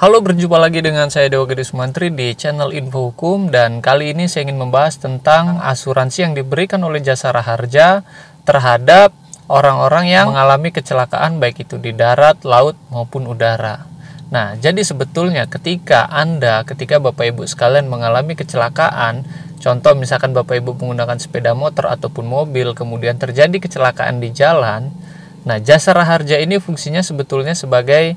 Halo, berjumpa lagi dengan saya Dewa Gede Sumantri di channel Info Hukum, dan kali ini saya ingin membahas tentang asuransi yang diberikan oleh Jasara Harja terhadap orang-orang yang mengalami kecelakaan baik itu di darat, laut maupun udara. Nah, jadi sebetulnya ketika Bapak Ibu sekalian mengalami kecelakaan, contoh misalkan Bapak Ibu menggunakan sepeda motor ataupun mobil, kemudian terjadi kecelakaan di jalan, nah Jasara Harja ini fungsinya sebetulnya sebagai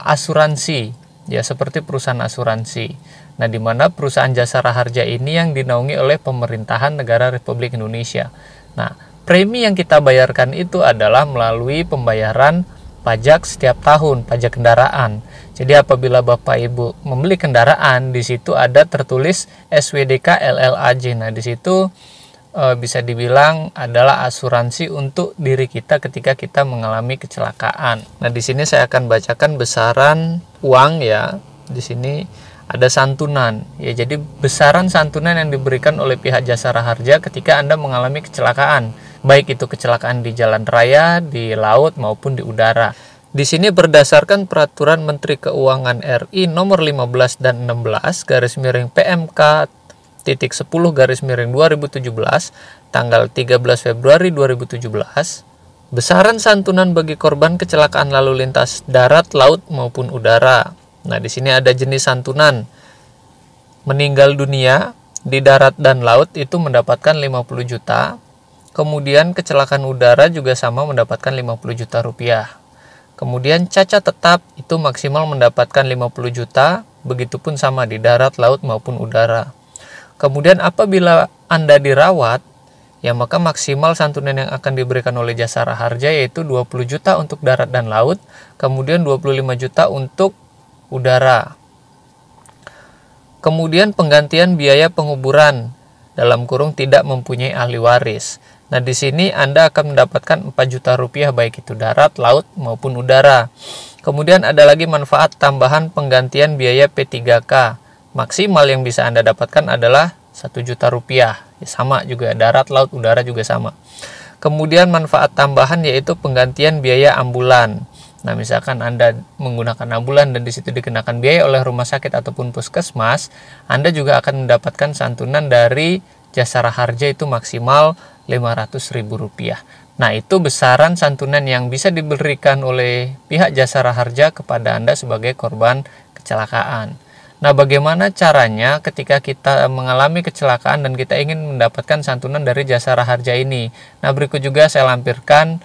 asuransi, ya, seperti perusahaan asuransi. Nah, di mana perusahaan Jasara Harja ini yang dinaungi oleh pemerintahan negara Republik Indonesia. Nah, premi yang kita bayarkan itu adalah melalui pembayaran pajak setiap tahun, pajak kendaraan. Jadi apabila Bapak Ibu membeli kendaraan, di situ ada tertulis SWDK LLAJ. Nah, di situ bisa dibilang adalah asuransi untuk diri kita ketika kita mengalami kecelakaan. Nah, di sini saya akan bacakan besaran uang, ya. Di sini ada santunan, ya. Jadi besaran santunan yang diberikan oleh pihak Jasara Harja ketika Anda mengalami kecelakaan, baik itu kecelakaan di jalan raya, di laut maupun di udara. Di sini berdasarkan Peraturan Menteri Keuangan RI nomor 15 dan 16 /PMK 10/2017 tanggal 13 Februari 2017, besaran santunan bagi korban kecelakaan lalu lintas darat, laut maupun udara. Nah, di sini ada jenis santunan. Meninggal dunia di darat dan laut itu mendapatkan 50 juta. Kemudian kecelakaan udara juga sama, mendapatkan 50 juta rupiah. Kemudian cacat tetap itu maksimal mendapatkan 50 juta, begitupun sama di darat, laut maupun udara. Kemudian apabila Anda dirawat, ya, maka maksimal santunan yang akan diberikan oleh Jasara Harja yaitu 20 juta untuk darat dan laut, kemudian 25 juta untuk udara. Kemudian penggantian biaya penguburan dalam kurung tidak mempunyai ahli waris. Nah, di sini Anda akan mendapatkan 4 juta rupiah baik itu darat, laut maupun udara. Kemudian ada lagi manfaat tambahan penggantian biaya P3K. Maksimal yang bisa Anda dapatkan adalah 1 juta rupiah. Ya, sama juga darat, laut, udara juga sama. Kemudian manfaat tambahan yaitu penggantian biaya ambulan. Nah, misalkan Anda menggunakan ambulan dan di situ dikenakan biaya oleh rumah sakit ataupun puskesmas, Anda juga akan mendapatkan santunan dari Jasara Harja itu maksimal Rp500.000. Nah, itu besaran santunan yang bisa diberikan oleh pihak Jasara Harja kepada Anda sebagai korban kecelakaan. Nah, bagaimana caranya ketika kita mengalami kecelakaan dan kita ingin mendapatkan santunan dari Jasara Harja ini? Nah, berikut juga saya lampirkan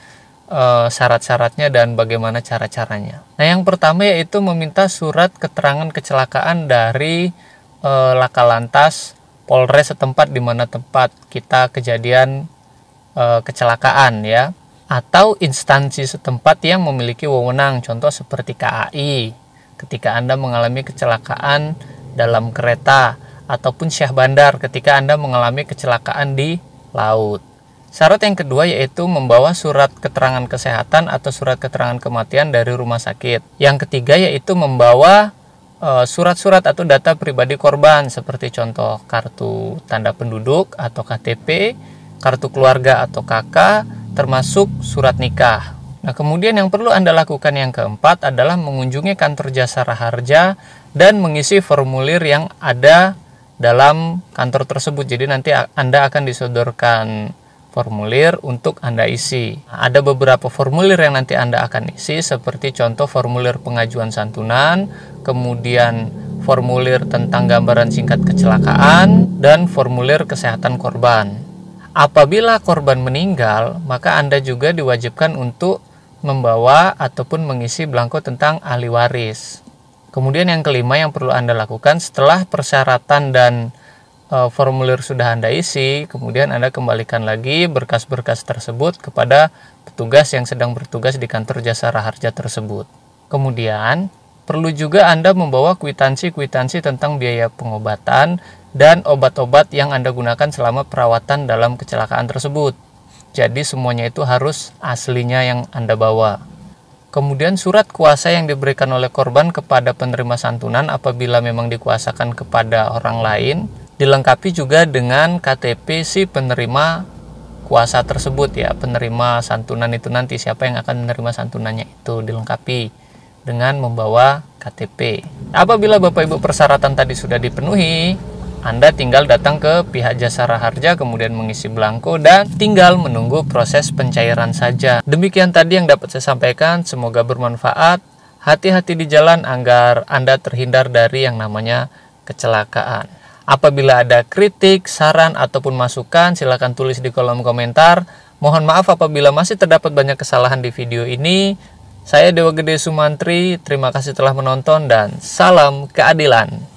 syarat-syaratnya dan bagaimana cara-caranya. Nah, yang pertama yaitu meminta surat keterangan kecelakaan dari Laka Lantas Polres setempat di mana tempat kita kejadian kecelakaan, ya, atau instansi setempat yang memiliki wewenang, contoh seperti KAI ketika Anda mengalami kecelakaan dalam kereta, ataupun Syah Bandar ketika Anda mengalami kecelakaan di laut. Syarat yang kedua yaitu membawa surat keterangan kesehatan atau surat keterangan kematian dari rumah sakit. Yang ketiga yaitu membawa surat-surat atau data pribadi korban seperti contoh kartu tanda penduduk atau KTP, kartu keluarga atau KK, termasuk surat nikah. Nah, kemudian yang perlu Anda lakukan yang keempat adalah mengunjungi kantor Jasara Harja dan mengisi formulir yang ada dalam kantor tersebut. Jadi nanti Anda akan disodorkan formulir untuk Anda isi. Nah, ada beberapa formulir yang nanti Anda akan isi seperti contoh formulir pengajuan santunan, kemudian formulir tentang gambaran singkat kecelakaan, dan formulir kesehatan korban. Apabila korban meninggal, maka Anda juga diwajibkan untuk membawa ataupun mengisi belangko tentang ahli waris. Kemudian yang kelima yang perlu Anda lakukan setelah persyaratan dan formulir sudah Anda isi, kemudian Anda kembalikan lagi berkas-berkas tersebut kepada petugas yang sedang bertugas di kantor Jasara Harja tersebut. Kemudian perlu juga Anda membawa kwitansi-kwitansi tentang biaya pengobatan dan obat-obat yang Anda gunakan selama perawatan dalam kecelakaan tersebut. Jadi semuanya itu harus aslinya yang Anda bawa. Kemudian surat kuasa yang diberikan oleh korban kepada penerima santunan apabila memang dikuasakan kepada orang lain, dilengkapi juga dengan KTP si penerima kuasa tersebut, ya, penerima santunan itu nanti siapa yang akan menerima santunannya itu dilengkapi. dengan membawa KTP. Apabila Bapak Ibu persyaratan tadi sudah dipenuhi, Anda tinggal datang ke pihak Jasara Harja, kemudian mengisi belangko dan tinggal menunggu proses pencairan saja. Demikian tadi yang dapat saya sampaikan, semoga bermanfaat. Hati-hati di jalan agar Anda terhindar dari yang namanya kecelakaan. Apabila ada kritik, saran, ataupun masukan, silakan tulis di kolom komentar. Mohon maaf apabila masih terdapat banyak kesalahan di video ini. Saya Dewa Gede Sumantri, terima kasih telah menonton dan salam keadilan.